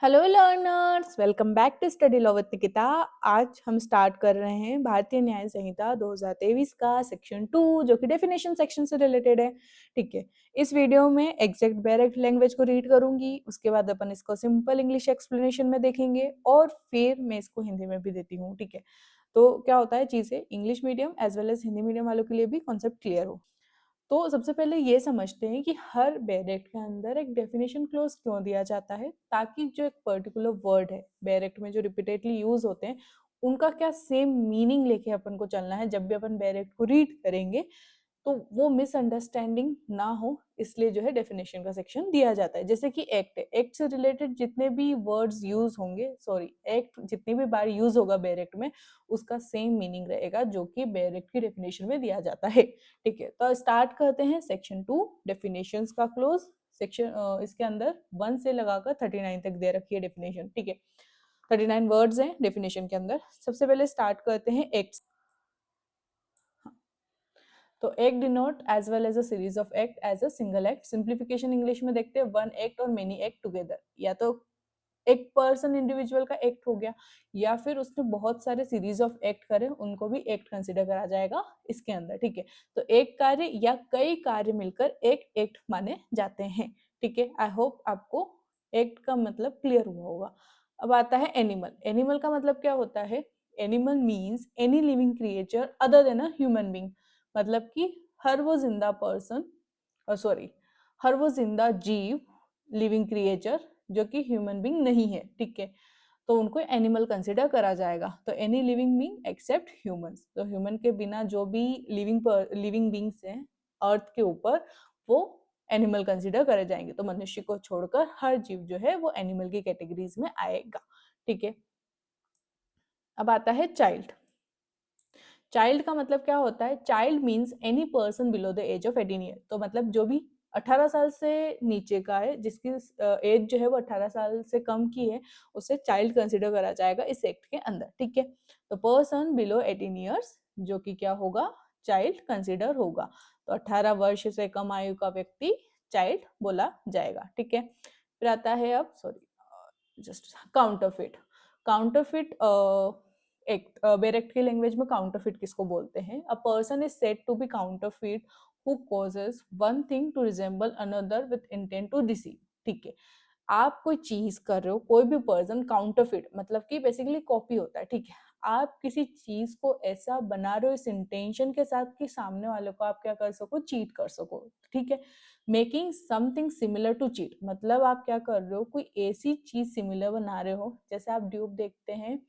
Hello learners, welcome back to study law with Nikita. आज हम start कर रहे हैं भारतीय न्याय संहिता 2023 का सेक्शन 2 जो कि डेफिनेशन सेक्शन से रिलेटेड है। ठीक है, इस वीडियो में एग्जैक्ट डायरेक्ट लैंग्वेज को रीड करूंगी, उसके बाद अपन इसको सिंपल इंग्लिश एक्सप्लेनेशन में देखेंगे और फिर मैं इसको हिंदी में भी देती हूँ। ठीक है, तो क्या होता है, चीज़ें English medium as well as Hindi medium वालों के लिए भी कॉन्सेप्ट क्लियर हो। तो सबसे पहले ये समझते हैं कि हर बैरेक्ट के अंदर एक डेफिनेशन क्लोज क्यों दिया जाता है, ताकि जो एक पर्टिकुलर वर्ड है बैरेक्ट में जो रिपीटेडली यूज होते हैं उनका क्या सेम मीनिंग लेके अपन को चलना है जब भी अपन बैरेक्ट को रीड करेंगे, तो वो मिसअंडरस्टैंडिंग ना हो, इसलिए जो है डेफिनेशन का सेक्शन दिया जाता है। जैसे कि एक्ट है, एक्ट से रिलेटेड जितने भी वर्ड्स यूज होंगे, सॉरी एक्ट जितनी भी बार यूज होगा बैरेक्ट में, उसका सेम मीनिंग रहेगा जो कि बैरेक्ट की डेफिनेशन में दिया जाता है। ठीक है, तो स्टार्ट करते हैं सेक्शन 2 डेफिनेशंस का क्लोज सेक्शन। इसके अंदर 1 से लगाकर 39 तक दे रखी है डेफिनेशन। ठीक है, 39 वर्ड्स हैं डेफिनेशन के अंदर। सबसे पहले स्टार्ट करते हैं एक्ट। तो act denote as well as a series of act as a single act. Simplification English में देखते हैं वन एक्ट और मेनी एक्ट टुगेदर, या तो एक पर्सन इंडिविजुअल का एक्ट हो गया या फिर उसने बहुत सारे सीरीज ऑफ एक्ट करे, उनको भी एक्ट कंसिडर करा जाएगा इसके अंदर। ठीक है, तो एक कार्य या कई कार्य मिलकर एक एक्ट माने जाते हैं। ठीक है, आई होप आपको एक्ट का मतलब क्लियर हुआ होगा। अब आता है एनिमल। एनिमल का मतलब क्या होता है? Animal means any living creature other than a human being. मतलब कि हर वो जिंदा पर्सन, सॉरी हर वो जिंदा जीव, लिविंग क्रिएचर जो कि ह्यूमन बींग नहीं है। ठीक है, तो उनको एनिमल कंसिडर करा जाएगा। तो any living being except humans, तो ह्यूमन के बिना जो भी लिविंग बींग्स हैं अर्थ के ऊपर, वो एनिमल कंसिडर करे जाएंगे। तो मनुष्य को छोड़कर हर जीव जो है वो एनिमल की कैटेगरीज में आएगा। ठीक है, अब आता है चाइल्ड। चाइल्ड का मतलब क्या होता है? Child means any person below the age of 18 year. तो मतलब जो भी 18 साल से नीचे का है, जिसकी एज जो है वो 18 साल से कम की है, उसे चाइल्ड कंसिडर करा जाएगा इस एक्ट के अंदर। ठीक है, तो पर्सन बिलो 18 ईयर्स जो कि क्या होगा? चाइल्ड कंसिडर होगा। तो 18 वर्ष से कम आयु का व्यक्ति चाइल्ड बोला जाएगा। ठीक है, फिर आता है अब सॉरी जस्ट काउंटरफिट। काउंटरफिट एक बेरेक्ट की लैंग्वेज में काउंटरफिट किसको बोलते हैं? A person is said to be counterfeit who causes one thing to resemble another with intent to deceive. ठीक है, आप कोई चीज कर रहे हो, कोई भी पर्सन काउंटरफिट मतलब कि बेसिकली कॉपी होता है। ठीक है, आप किसी चीज को ऐसा बना रहे हो इस इंटेंशन के साथ कि सामने वाले को आप क्या कर सको? चीट कर सको। ठीक है, making something similar to cheat मतलब आप क्या कर रहे हो? कोई ऐसी चीज सिमिलर बना रहे हो, जैसे आप ड्यूब देखते हैं,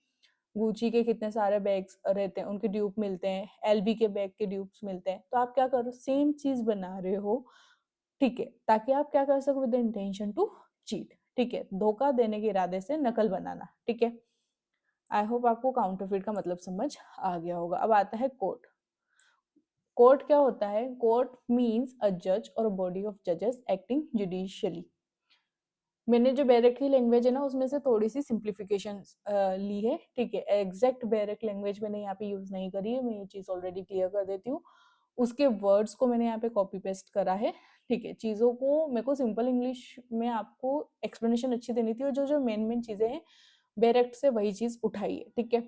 गुची के कितने सारे बैग्स रहते हैं, उनके ड्यूब मिलते हैं, एलबी के बैग के ड्यूब्स मिलते हैं। तो आप क्या कर रहे हो? सेम चीज बना रहे हो। ठीक है, ताकि आप क्या कर सको? With intention to cheat. ठीक है, धोखा देने के इरादे से नकल बनाना। ठीक है, आई होप आपको काउंटरफिट का मतलब समझ आ गया होगा। अब आता है कोर्ट। कोर्ट क्या होता है? कोर्ट मीन्स अ जज और बॉडी ऑफ जजेस एक्टिंग जुडिशियली। मैंने जो बैरक की लैंग्वेज है ना, उसमें से थोड़ी सी सिंप्लीफिकेशन ली है। ठीक है, एग्जैक्ट बैरक लैंग्वेज मैंने यहाँ पे यूज नहीं करी है, मैं ये चीज ऑलरेडी क्लियर कर देती हूँ। उसके वर्ड्स को मैंने यहाँ पे कॉपी पेस्ट करा है। ठीक है, चीजों को मेरे को सिंपल इंग्लिश में आपको एक्सप्लेनेशन अच्छी देनी थी, और जो जो मेन मेन चीजें हैं बैरक से वही चीज उठाई है। ठीक है,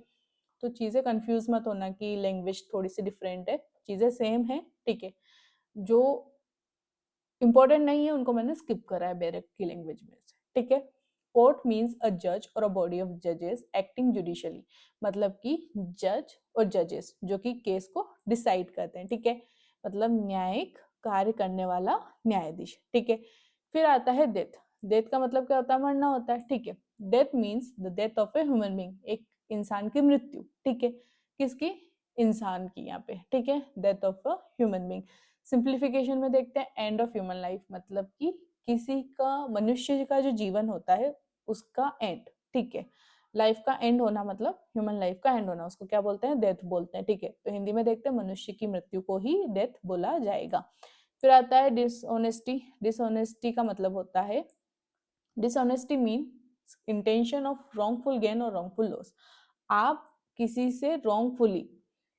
तो चीजें कंफ्यूज मत होना कि लैंग्वेज थोड़ी सी डिफरेंट है, चीजें सेम है। ठीक है, जो इंपॉर्टेंट नहीं है उनको मैंने स्किप करा है बैरक की लैंग्वेज में से। ठीक है, कोर्ट मीन्स अ जज और अ बॉडी ऑफ जजेस एक्टिंग जुडिशियली मतलब कि जज और जजेस जो कि केस को डिसाइड करते हैं। ठीक है, मतलब न्यायिक कार्य करने वाला न्यायाधीश। ठीक है, फिर आता है डेथ। डेथ का मतलब क्या होता है? मरना होता है। ठीक है, death means the death of a human being, एक इंसान की मृत्यु। ठीक है, किसकी? इंसान की यहाँ पे। ठीक है, death of a human being. Simplification में देखते हैं एंड ऑफ ह्यूमन लाइफ मतलब कि किसी का, मनुष्य का जो जीवन होता है उसका एंड। ठीक है, लाइफ का एंड होना मतलब ह्यूमन लाइफ का एंड होना, उसको क्या बोलते हैं? डेथ बोलते हैं। ठीक है, तो हिंदी में देखते हैं मनुष्य की मृत्यु को ही डेथ बोला जाएगा। फिर आता है डिसऑनेस्टी। डिसऑनेस्टी का मतलब होता है, dishonesty mean intention of wrongful gain और रॉन्गफुल लॉस। आप किसी से रॉन्गफुली,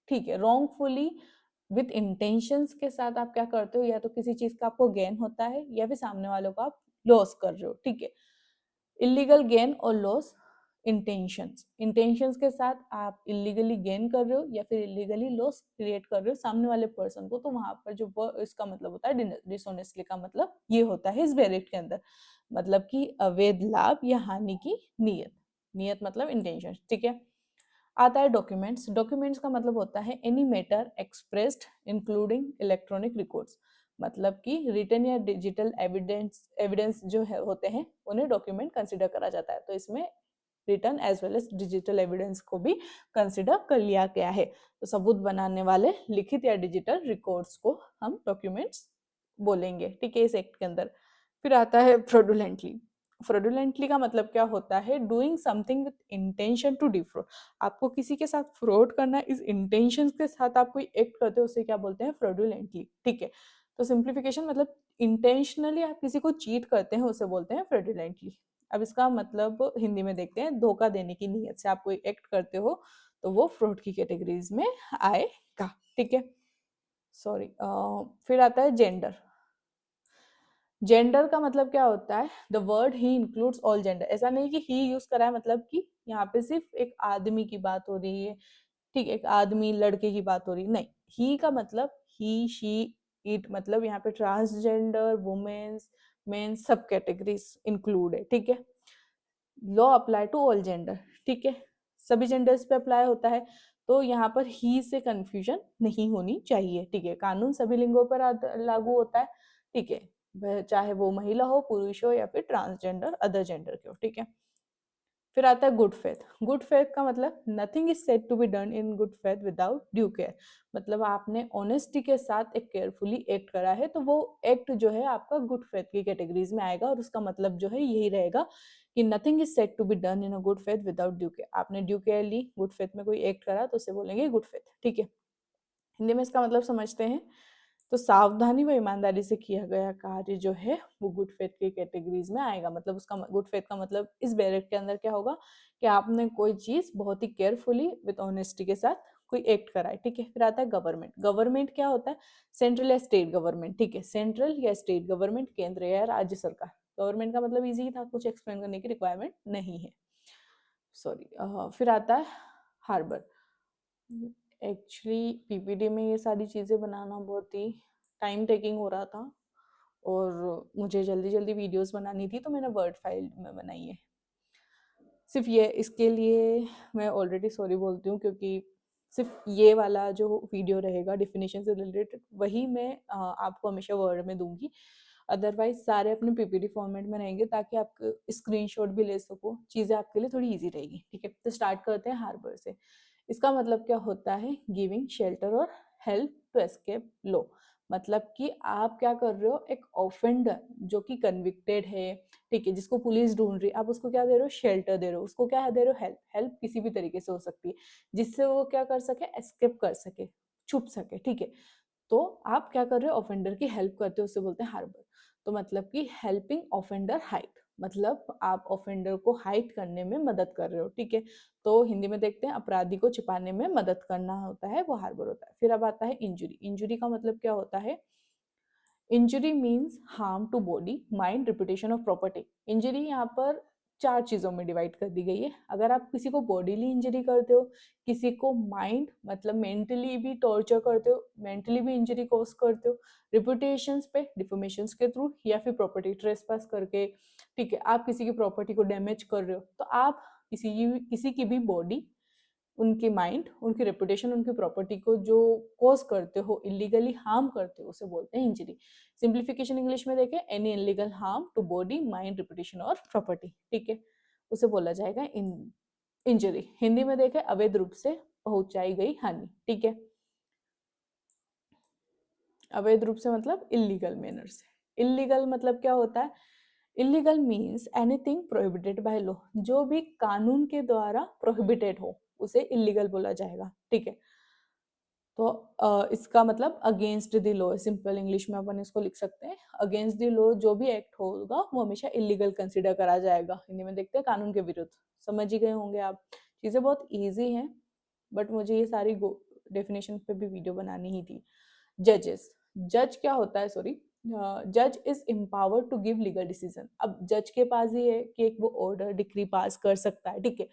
ठीक है, रॉन्गफुली विथ इंटेंशंस के साथ आप क्या करते हो? या तो किसी चीज का आपको गेन होता है या फिर सामने वालों को आप लॉस कर रहे हो। ठीक है, इलीगल गेन और लॉस, इंटेंशंस के साथ आप इलीगली गेन कर रहे हो या फिर इलीगली लॉस क्रिएट कर रहे हो सामने वाले पर्सन को, तो वहां पर जो इसका मतलब होता है डिसऑनेस्टली का मतलब ये होता है इस वेरिएट के अंदर, मतलब कि अवैध लाभ या हानि की नियत मतलब इंटेंशन, ठीक है। आता है डॉक्यूमेंट्स। डॉक्यूमेंट्स का मतलब होता है any matter expressed including electronic records, मतलब कि रिटन या डिजिटल एविडेंस जो है होते हैं उन्हें डॉक्यूमेंट कंसिडर करा जाता है। तो इसमें written as well as digital evidence को भी कंसिडर कर लिया गया है। तो सबूत बनाने वाले लिखित या डिजिटल रिकॉर्ड्स को हम डॉक्यूमेंट्स बोलेंगे, ठीक है, इस एक्ट के अंदर। फिर आता है फ्रॉडुलेंटली। फ्रॉडुलेंटली का मतलब क्या होता है, doing something with intention to defraud, आपको किसी के साथ फ्रॉड करना, इस इंटेंशन के साथ आप कोई एक्ट करते हो उसे क्या बोलते हैं, फ्रॉडुलेंटली, ठीक है। तो सिंप्लीफिकेशन मतलब इंटेंशनली आप किसी को चीट करते हैं उसे बोलते हैं फ्रॉडुलेंटली। अब इसका मतलब हिंदी में देखते हैं, धोखा देने की नीयत से आप कोई एक्ट करते हो तो वो फ्रॉड की कैटेगरीज में आएगा, ठीक है। सॉरी, फिर आता है जेंडर। जेंडर का मतलब क्या होता है, the word he includes all gender, ऐसा नहीं कि ही यूज करा है मतलब कि यहाँ पे सिर्फ एक आदमी की बात हो रही है, ठीक है, एक आदमी लड़के की बात हो रही है, नहीं, ही का मतलब ही शी इट, मतलब यहाँ पे ट्रांसजेंडर वुमेन्स मेन सब कैटेगरीज इंक्लूड है, ठीक है। Law apply to all gender, ठीक है, सभी जेंडर्स पे अप्लाई होता है, तो यहाँ पर ही से कंफ्यूजन नहीं होनी चाहिए, ठीक है। कानून सभी लिंगों पर लागू होता है, ठीक है, चाहे वो महिला हो, पुरुष हो या फिर ट्रांसजेंडर अदर जेंडर के हो, ठीक है। फिर आता है गुड फेथ। गुड फेथ का मतलब nothing is said to be done in good faith without due care, मतलब आपने ऑनेस्टी के साथ एक केयरफुली एक्ट करा है तो वो एक्ट जो है आपका गुड फेथ की कैटेगरीज में आएगा, और उसका मतलब जो है यही रहेगा कि nothing is said to be done in a good faith without due care, आपने ड्यू केयर ली, गुड फेथ में कोई एक्ट करा तो उसे बोलेंगे गुड फेथ, ठीक है। हिंदी में इसका मतलब समझते हैं, तो सावधानी व ईमानदारी से किया गया कार्य जो है वो गुड फेथ की कैटेगरीज में आएगा, मतलब उसका गुड फेथ का मतलब इस बैरेट के अंदर क्या होगा कि आपने कोई चीज बहुत ही केयरफुली विद ऑनेस्टी के साथ कोई एक्ट करा है, ठीक है। फिर आता है गवर्नमेंट। गवर्नमेंट क्या होता है, सेंट्रल या स्टेट गवर्नमेंट, ठीक है, सेंट्रल या स्टेट गवर्नमेंट, केंद्र या राज्य सरकार। गवर्नमेंट का मतलब इजी था, कुछ एक्सप्लेन करने की रिक्वायरमेंट नहीं है, सॉरी। फिर आता है हार्बर। एक्चुअली पीपीटी में ये सारी चीज़ें बनाना बहुत ही टाइम टेकिंग हो रहा था, और मुझे जल्दी जल्दी वीडियोस बनानी थी तो मैंने वर्ड फाइल में बनाई है। सिर्फ ये इसके लिए मैं ऑलरेडी सॉरी बोलती हूँ, क्योंकि सिर्फ ये वाला जो वीडियो रहेगा डेफिनेशन से रिलेटेड वही मैं आपको हमेशा वर्ड में दूंगी, अदरवाइज सारे अपने पीपीटी फॉर्मेट में रहेंगे ताकि आप स्क्रीनशॉट भी ले सको, चीज़ें आपके लिए थोड़ी इजी रहेगी, ठीक है। तो स्टार्ट करते हैं हार्बर से। इसका मतलब क्या होता है, गिविंग शेल्टर और हेल्प टू एस्केप लॉ, मतलब कि आप क्या कर रहे हो, एक ऑफेंडर जो कि कन्विक्टेड है, ठीक है, जिसको पुलिस ढूंढ रही है, आप उसको क्या दे रहे हो, शेल्टर दे रहे हो, उसको क्या दे रहे हो, हेल्प। हेल्प किसी भी तरीके से हो सकती है जिससे वो क्या कर सके, एस्केप कर सके, छुप सके, ठीक है। तो आप क्या कर रहे हो, ऑफेंडर की हेल्प करते हो, उसे बोलते हैं हार्बर। तो मतलब कि हेल्पिंग ऑफेंडर हाइड, मतलब आप ऑफेंडर को हाइड करने में मदद कर रहे हो, ठीक है। तो हिंदी में देखते हैं, अपराधी को छिपाने में मदद करना होता है वो हार्बर होता है। फिर अब आता है इंजुरी। इंजुरी का मतलब क्या होता है, injury means harm to body mind reputation of property. Injury यहाँ पर चार चीजों में डिवाइड कर दी गई है। अगर आप किसी को बॉडीली इंजरी करते हो, किसी को माइंड मतलब मेंटली भी टॉर्चर करते हो, मेंटली भी इंजरी कॉज करते हो, रिपुटेशंस पे डिफॉर्मेशन के थ्रू, या फिर प्रॉपर्टी ट्रेसपास करके, ठीक है, आप किसी की प्रॉपर्टी को डैमेज कर रहे हो, तो आप किसी की भी बॉडी, उनकी माइंड, उनकी रेपुटेशन, उनकी प्रॉपर्टी को जो कॉज करते हो, इलीगली हार्म करते हो, उसे बोलते हैं इंजरी। सिंप्लीफिकेशन इंग्लिश में देखें, any illegal harm to body mind reputation और प्रॉपर्टी, ठीक है, उसे बोला जाएगा इंजरी। हिंदी में देखें, अवैध रूप से पहुंचाई गई हानि, ठीक है। अवैध रूप से मतलब इलीगल मैनर से। इलीगल मतलब क्या होता है, illegal means anything prohibited by law, जो भी कानून के द्वारा प्रोहिबिटेड हो उसे इलीगल बोला जाएगा, ठीक है। तो इसका मतलब against the law, simple English में अपन इसको लिख सकते हैं, अगेंस्ट द लॉ जो भी एक्ट होगा वो हमेशा इलीगल कंसिडर करा जाएगा। हिंदी में देखते हैं, कानून के विरुद्ध। समझ ही गए होंगे आप, चीजें बहुत इजी हैं, बट मुझे ये सारी डेफिनेशन पे भी वीडियो बनानी ही थी। जजेस। जज क्या होता है, सॉरी, जज is empowered to give legal decision. अब जज के पास ही है कि एक वो ऑर्डर डिक्री पास कर सकता है, ठीक है।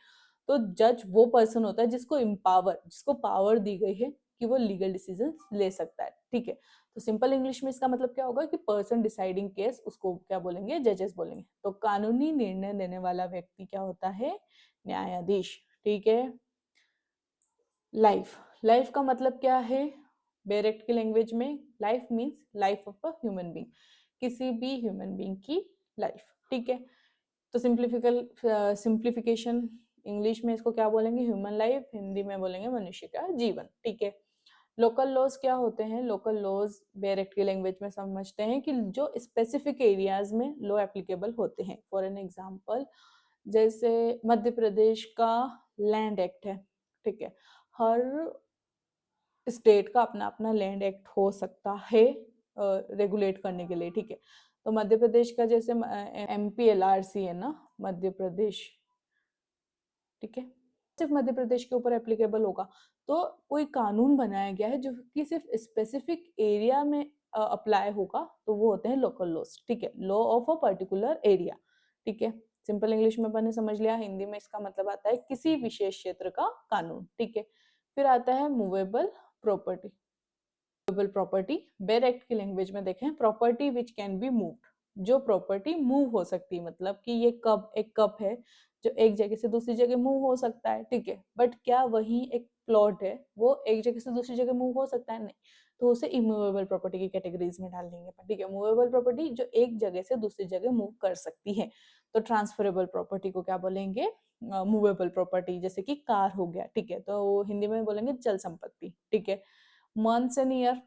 तो जज वो पर्सन होता है जिसको एम्पावर, जिसको पावर दी गई है कि वो लीगल डिसीजन ले सकता है, ठीक है। तो सिंपल इंग्लिश में इसका मतलब क्या होगा कि पर्सन डिसाइडिंग केस, उसको क्या बोलेंगे, जजेस बोलेंगे। तो कानूनी निर्णय देने वाला व्यक्ति क्या होता है, न्यायाधीश, ठीक है। लाइफ, लाइफ का मतलब क्या है बेरेक्ट की लैंग्वेज में, life means life of a human being, किसी भी ह्यूमन बीइंग की लाइफ, ठीक है। तो सिंप्लीफिकेशन इंग्लिश में इसको क्या बोलेंगे, ह्यूमन लाइफ, हिंदी में बोलेंगे मनुष्य का जीवन, ठीक है। लोकल लॉज क्या होते हैं, लोकल लॉज बेरेक्ट की लैंग्वेज में समझते हैं कि जो स्पेसिफिक एरियाज में लॉ एप्लीकेबल होते हैं। फॉर एन एग्जांपल, जैसे मध्य प्रदेश का लैंड एक्ट है, ठीक है। हर स्टेट का अपना अपना लैंड एक्ट हो सकता है रेगुलेट करने के लिए, ठीक है। तो मध्य प्रदेश का जैसे MPLRC है ना, मध्य प्रदेश, ठीक है, सिर्फ मध्य प्रदेश के ऊपर एप्लीकेबल होगा। तो कोई कानून बनाया गया है जो कि सिर्फ स्पेसिफिक एरिया में अप्लाई होगा, तो वो होते हैं लोकल लॉज, ठीक है, law of a particular area, ठीक है। सिंपल इंग्लिश में अपन ने समझ लिया, हिंदी में इसका मतलब आता है किसी विशेष क्षेत्र का कानून, ठीक है। फिर आता है मूवेबल प्रॉपर्टी। मूवेबल प्रॉपर्टी बेर एक्ट की लैंग्वेज में देखें, property which can be moved, जो प्रॉपर्टी मूव हो सकती है, मतलब कि ये कप, एक कप है जो एक जगह से दूसरी जगह मूव हो सकता है, ठीक है। बट क्या वही एक प्लॉट है वो एक जगह से दूसरी जगह मूव हो सकता है, नहीं, तो उसे इमूवेबल प्रॉपर्टी की कैटेगरीज में डाल देंगे, ठीक है। मूवेबल प्रॉपर्टी जो एक जगह से दूसरी जगह मूव कर सकती है। तो ट्रांसफरेबल प्रॉपर्टी को क्या बोलेंगे, मूवेबल प्रॉपर्टी, जैसे कि कार हो गया, ठीक है, तो हिंदी में बोलेंगे चल संपत्ति, ठीक है। Months and year,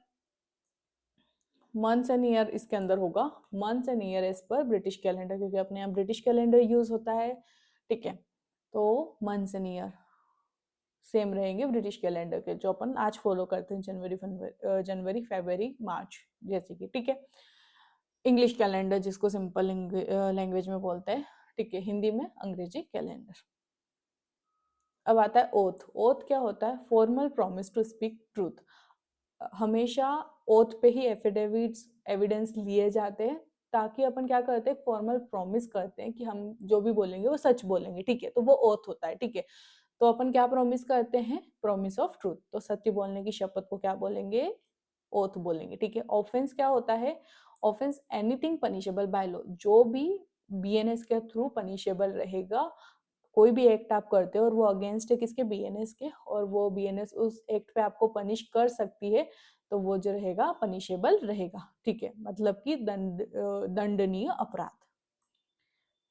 months and year इसके अंदर होगा, months and year as per British calendar, क्योंकि अपने यहाँ ब्रिटिश कैलेंडर यूज होता है, ठीक है। तो मंथ्स एंड ईयर सेम रहेंगे ब्रिटिश कैलेंडर के, जो अपन आज फॉलो करते हैं, जनवरी फरवरी मार्च जैसे कि, ठीक है। इंग्लिश कैलेंडर जिसको सिंपल लैंग्वेज में बोलते हैं, ठीक है, हिंदी में अंग्रेजी कैलेंडर। अब आता है ओथ। ओथ क्या होता है, formal promise to speak truth. हमेशा ओथ पे ही एफिडेविट्स एविडेंस लिए जाते हैं, ताकि अपन क्या करते हैं, फॉर्मल प्रॉमिस करते हैं कि हम जो भी बोलेंगे वो सच बोलेंगे, ठीक है, तो वो ओथ होता है, ठीक है। तो अपन क्या प्रॉमिस करते हैं, प्रॉमिस ऑफ ट्रूथ, तो सत्य बोलने की शपथ को क्या बोलेंगे, ओथ बोलेंगे, ठीक है। ऑफेंस क्या होता है, offence anything punishable by law, जो भी BNS के थ्रू पनिशेबल रहेगा, कोई भी एक्ट आप करते हो और वो अगेंस्ट है किसके, BNS के, और वो BNS उस एक्ट पे आपको पनिश कर सकती है, तो वो जो रहेगा पनिशेबल रहेगा, ठीक है, मतलब कि दंडनीय अपराध।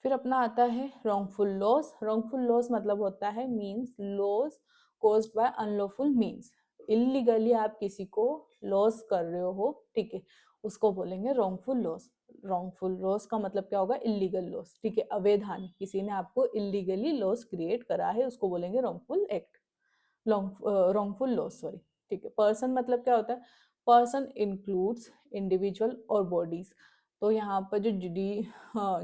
फिर अपना आता है रॉन्गफुल लॉस। रॉन्गफुल लॉस मतलब होता है means loss caused by unlawful means, illegally आप किसी को लॉस कर रहे हो, ठीक है, उसको बोलेंगे रॉन्गफुल लॉस। रॉन्गफुल लॉस का मतलब क्या होगा, इलीगल लॉस, ठीक है, अवैधानिक, किसी ने आपको इलीगली लॉस क्रिएट करा है, उसको बोलेंगे wrongful act, wrongful loss, sorry, ठीक है। पर्सन मतलब क्या होता है, पर्सन इंक्लूड्स इंडिविजुअल और बॉडीज, तो यहाँ पर जो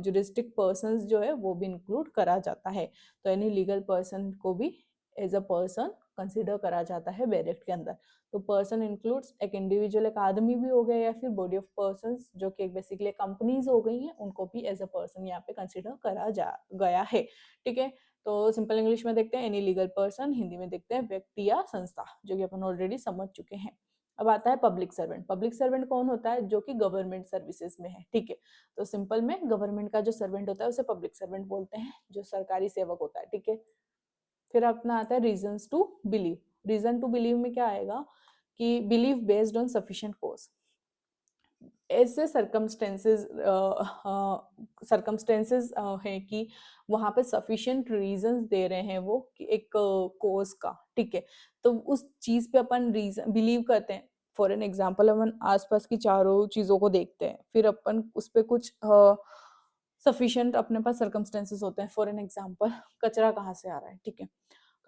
जुडिस्टिक पर्सन जो है वो भी इंक्लूड करा जाता है, तो यानी लीगल पर्सन को भी एज अ पर्सन कंसिडर करा जाता है बैरेक्ट के अंदर। तो पर्सन इंक्लूड्स एक इंडिविजुअल, एक आदमी भी हो गया, या फिर बॉडी ऑफ पर्सन जो कि बेसिकली कंपनीज हो गई हैं, उनको भी एज अ पर्सन यहाँ पे कंसिडर करा जा गया है, ठीक है। तो सिंपल इंग्लिश में देखते हैं एनी लीगल पर्सन, हिंदी में देखते हैं व्यक्ति या संस्था, जो कि अपन ऑलरेडी समझ चुके हैं। अब आता है पब्लिक सर्वेंट। पब्लिक सर्वेंट कौन होता है, जो कि गवर्नमेंट सर्विसेज में है, ठीक है। तो सिंपल में गवर्नमेंट का जो सर्वेंट होता है उसे पब्लिक सर्वेंट बोलते हैं, जो सरकारी सेवक होता है, ठीक है। फिर अपना आता है reasons to believe. Reason to believe में क्या आएगा कि believe based on sufficient cause, ऐसे सरकमस्टेंसेस हैं कि वहां पे सफिशिएंट रीजंस दे रहे हैं वो कि एक कोज का, ठीक है, तो उस चीज पे अपन रीजन बिलीव करते हैं। फॉर एन एग्जांपल, अपन आसपास की चारों चीजों को देखते हैं, फिर अपन उस पे कुछ सफिशिएंट अपने पास सर्कमस्टेंसेस होते हैं। फॉर एन एग्जांपल, कचरा कहाँ से आ रहा है, ठीक है,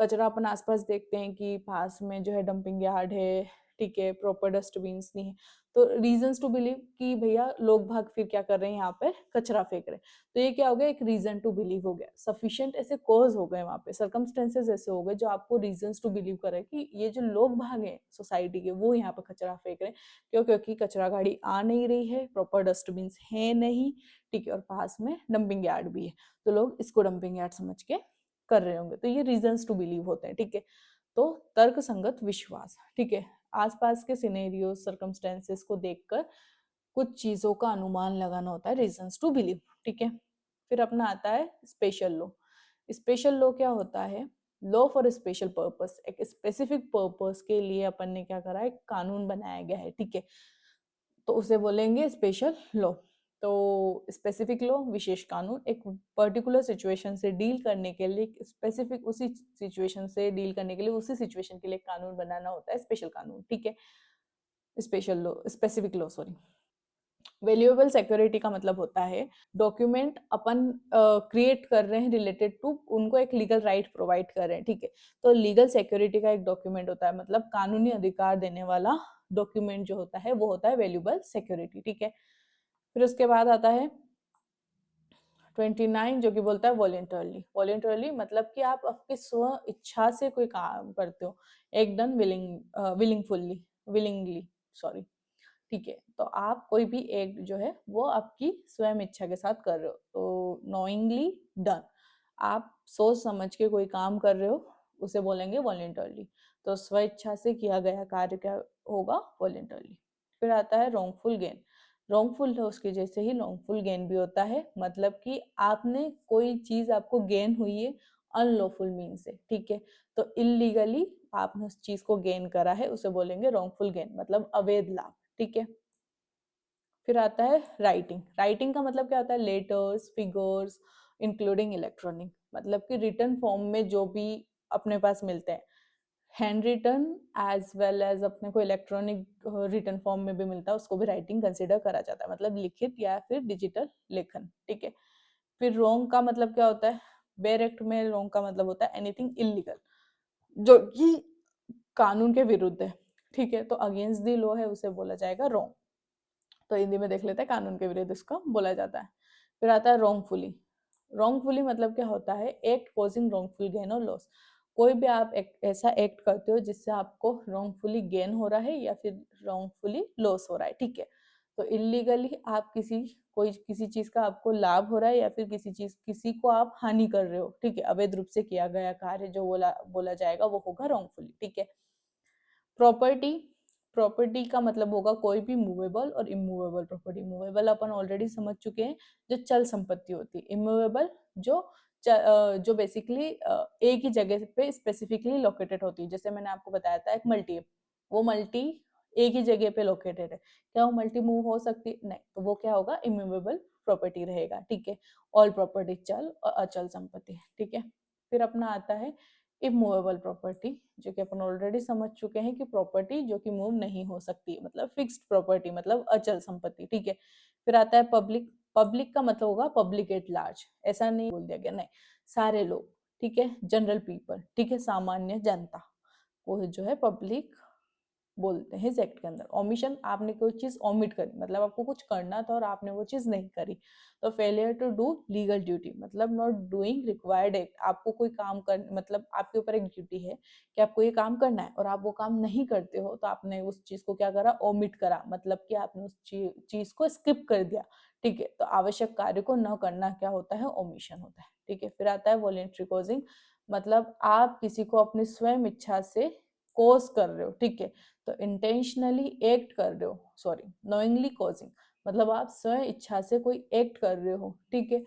कचरा अपन आसपास देखते हैं कि पास में जो है डंपिंग यार्ड है, ठीक है, प्रॉपर डस्टबिन्स नहीं है, तो रीजंस टू बिलीव कि भैया लोग भाग फिर क्या कर रहे हैं, यहाँ पे कचरा फेंक रहे हैं, तो ये क्या हो गया, एक रीजन टू बिलीव हो गया। सफिशिएंट ऐसे कॉज हो गए, वहां पे सर्कमस्टेंसेस ऐसे हो गए जो आपको रीजंस टू बिलीव करे कि ये जो लोग भाग हैं सोसाइटी के, वो यहाँ पे कचरा फेंक रहे हैं। क्यों? क्योंकि कचरा गाड़ी आ नहीं रही है, प्रॉपर डस्टबिन है नहीं, ठीक है, और पास में डंपिंग यार्ड भी है, तो लोग इसको डंपिंग यार्ड समझ के कर रहे होंगे, तो ये रीजंस टू बिलीव होते हैं, ठीक है। तो तर्क संगत विश्वास, ठीक है, आसपास के सिनेरियो सर्कमस्टेंसेस को देखकर कुछ चीजों का अनुमान लगाना होता है, रीजंस टू बिलीव, ठीक है। फिर अपना आता है स्पेशल लॉ। स्पेशल लॉ क्या होता है? लॉ फॉर स्पेशल पर्पस, एक स्पेसिफिक पर्पस के लिए अपन ने क्या करा है, कानून बनाया गया है, ठीक है, तो उसे बोलेंगे स्पेशल लॉ। तो स्पेसिफिक लॉ विशेष कानून, एक पर्टिकुलर सिचुएशन से डील करने के लिए, स्पेसिफिक उसी सिचुएशन से डील करने के लिए, उसी सिचुएशन के लिए कानून बनाना होता है स्पेशल कानून, ठीक है, special law, specific law, sorry. Valuable security का मतलब होता है डॉक्यूमेंट अपन क्रिएट कर रहे हैं रिलेटेड टू, उनको एक लीगल राइट प्रोवाइड कर रहे हैं, ठीक है, तो लीगल सिक्योरिटी का एक डॉक्यूमेंट होता है, मतलब कानूनी अधिकार देने वाला डॉक्यूमेंट जो होता है वो होता है वैल्यूएबल सिक्योरिटी, ठीक है। फिर उसके बाद आता है 29 जो कि बोलता है वॉलेंटरली। वॉलेंटरली मतलब कि आप आपके स्व इच्छा से कोई काम करते हो, एक डन विलिंगफुल्ली, विलिंगली, सॉरी, ठीक है, तो आप कोई भी एक्ट जो है वो आपकी स्वयं इच्छा के साथ कर रहे हो, तो नोइंगली डन, आप सोच समझ के कोई काम कर रहे हो, उसे बोलेंगे वॉलेंटरली। तो स्व इच्छा से किया गया कार्य क्या होगा? वॉलेंटरली। फिर आता है रॉन्गफुल गेन। रॉन्गफुल लॉस की जैसे ही रॉन्गफुल गेन भी होता है, मतलब कि आपने कोई चीज आपको गेन हुई है अनलॉफुल मीन से, ठीक है, तो इलीगली आपने उस चीज को गेन करा है, उसे बोलेंगे रॉन्गफुल गेन, मतलब अवैध लाभ, ठीक है। फिर आता है राइटिंग। राइटिंग का मतलब क्या होता है? लेटर्स, फिगर्स, इंक्लूडिंग इलेक्ट्रॉनिक, मतलब कि रिटर्न फॉर्म में जो भी अपने पास मिलते हैं, hand written as well as अपने को इलेक्ट्रॉनिक रिटन फॉर्म में भी मिलता है, उसको भी राइटिंग कंसिडर करा जाता है, मतलब लिखित या फिर डिजिटल लेखन, ठीक है। फिर रोंग का मतलब क्या होता है? बेयर एक्ट में रोंग का मतलब होता है एनीथिंग इलीगल जो कि कानून के विरुद्ध है, ठीक है, तो अगेंस्ट दी लॉ है, उसे बोला जाएगा रोंग। तो हिंदी में देख लेते हैं, कानून के विरुद्ध इसको बोला जाता है। फिर आता है रॉन्गफुली। रॉन्गफुली मतलब क्या होता है? एक्ट कॉजिंग रॉन्गफुल गेन और लॉस। कोई भी आप एक ऐसा एक्ट करते हो जिससे आपको रॉन्गफुली गेन हो रहा है या फिर रॉन्गफुली लॉस हो रहा है, ठीक है, तो इलीगली आप किसी चीज का आपको लाभ हो रहा है या फिर किसी को आप हानि कर रहे हो, ठीक है, अवैध रूप से किया गया कार्य जो बोला बोला जाएगा वो होगा रॉन्गफुली, ठीक है। प्रॉपर्टी। प्रॉपर्टी का मतलब होगा कोई भी मूवेबल और इमूवेबल प्रॉपर्टी। मूवेबल अपन ऑलरेडी समझ चुके हैं, जो चल संपत्ति होती है। इमूवेबल जो बेसिकली एक ही जगह पे स्पेसिफिकली लोकेटेड होती है, जैसे मैंने आपको बताया था एक मल्टी है, वो मल्टी एक ही जगह पे लोकेटेड है, क्या वो मल्टी मूव हो सकती है? नहीं, तो वो क्या होगा? इमूवेबल प्रॉपर्टी रहेगा, ठीक है। ऑल प्रॉपर्टी चल और अचल संपत्ति है, ठीक है। फिर अपना आता है इमूवेबल प्रॉपर्टी, जो कि अपन ऑलरेडी समझ चुके हैं कि प्रॉपर्टी जो कि मूव नहीं हो सकती, मतलब फिक्स्ड प्रॉपर्टी, मतलब अचल संपत्ति, ठीक है। फिर आता है पब्लिक। पब्लिक का मतलब होगा पब्लिक एट लार्ज, ऐसा नहीं बोल दिया गया, नहीं, सारे लोग, ठीक है, जनरल पीपल, ठीक है, सामान्य जनता को जो है पब्लिक बोलते हैं इस एक्ट के अंदर। ओमिशन, आपने कोई चीज ओमिट करी, मतलब आपको कुछ करना था और आपने वो चीज नहीं करी, तो failure to do legal duty, मतलब नॉट डूइंग रिक्वायर्ड एक्ट। आपको कोई काम कर, मतलब आपके ऊपर एक ड्यूटी है कि आपको ये काम करना है और आप वो काम नहीं करते हो, तो आपने उस चीज को क्या करा? ओमिट करा, मतलब कि आपने उस चीज को स्किप कर दिया, ठीक है, तो आवश्यक कार्य को न करना क्या होता है? ओमिशन होता है, ठीक है। फिर आता है वॉलेंट्री कॉजिंग, मतलब आप किसी को अपनी स्वयं इच्छा से कोस कर रहे हो, ठीक है, तो इंटेंशनली एक्ट कर रहे हो, सॉरी, नोइंगली कॉजिंग, मतलब आप स्वयं इच्छा से कोई एक्ट कर रहे हो, ठीक है,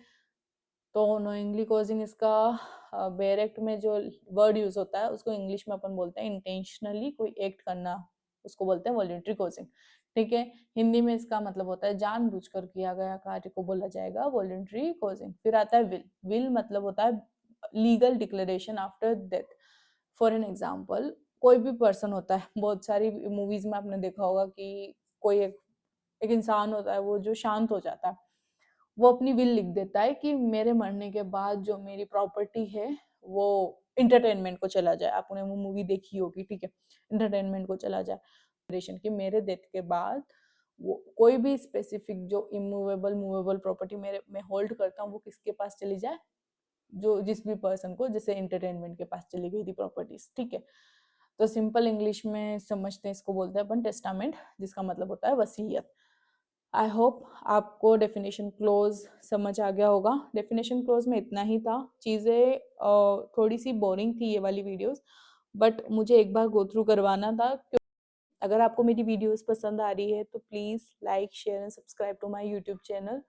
तो नोइंगली कॉजिंग इसका बेयर एक्ट में जो वर्ड यूज होता है उसको इंग्लिश में अपन बोलते हैं इंटेंशनली कोई एक्ट करना, उसको बोलते हैं वॉलेंट्री कॉजिंग, ठीक है। हिंदी में इसका मतलब होता है जानबूझकर किया गया कार्य को बोला जाएगा वॉलेंट्री कॉजिंग। फिर आता है विल। विल मतलब होता है legal declaration after death. For an example, कोई भी पर्सन होता है, बहुत सारी मूवीज में आपने देखा होगा कि कोई एक इंसान होता है, वो जो शांत हो जाता है, वो अपनी विल लिख देता है कि मेरे मरने के बाद जो मेरी प्रॉपर्टी है वो इंटरटेनमेंट को चला जाए। आपने वो मूवी देखी होगी, ठीक है, इंटरटेनमेंट को चला जाए। जनरेशन की मेरे डेथ के बाद वो कोई भी स्पेसिफिक जो इमूवेबल मूवेबल प्रॉपर्टी मेरे मैं होल्ड करता हूँ वो किसके पास चली जाए, जो जिस भी पर्सन को, जैसे एंटरटेनमेंट के पास चली गई थी प्रॉपर्टीज, ठीक है। तो सिंपल इंग्लिश में समझते हैं, इसको बोलते हैं अपन टेस्टामेंट, जिसका मतलब होता है वसीयत। आई होप आपको डेफिनेशन क्लोज समझ आ गया होगा। डेफिनेशन क्लोज में इतना ही था। चीज़ें थोड़ी सी बोरिंग थी ये वाली वीडियोस, बट मुझे एक बार गो थ्रू करवाना था। अगर आपको मेरी वीडियोस पसंद आ रही है तो please like share and subscribe to my YouTube channel.